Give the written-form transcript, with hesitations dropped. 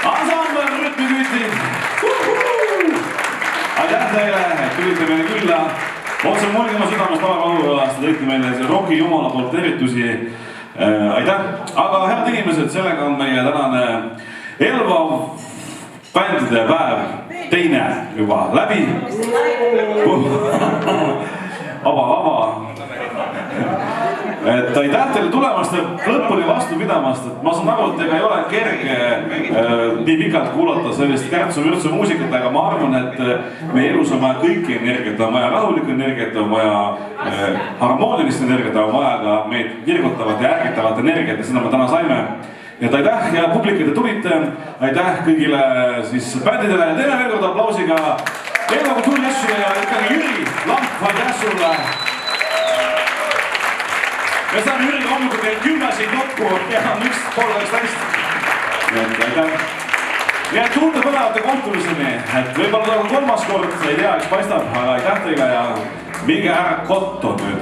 Ansambel Rütmikütid. Aitäh teile, et tulite meile külla. Otse Mulgimaa südamest Valakaudulas tõite meile see Roki Jumala poolt tervitusi. Aitäh. Aga head inimesed, sellega on meie tänane Elva bändide päev teine juba läbi. Vaba. Et aitäh teile tulemast ja lõpuni vastu pidamast. Et ma saan aru, et ega ei ole kerge nii pikalt kuulata sellist kärtsu-mürtsu muusikat, aga ma arvan, et meie elus on vaja kõiki energiat, on vaja rahulikku energiat, on vaja harmoonilist energiat, on vaja ka meid kirgutavat ja ärgitavat energiat ja seda me täna saime. Ja aitäh ja publik, et te tulite. Aitäh kõigile siis bändidele ja teeme veel kord aplausiga Elva kultuuriasjule ja ikkagi Jüri Lamp, aitäh sulle. Me saame Jüriga hommikul teil 10 siin kokku ja on 1:30. Aitäh. Nii et uute põnevate kohtumiseni, et võib-olla tuleb kolmas kord, ei tea, eks paistab, aga aitäh teile ja minge ära kottu nüüd.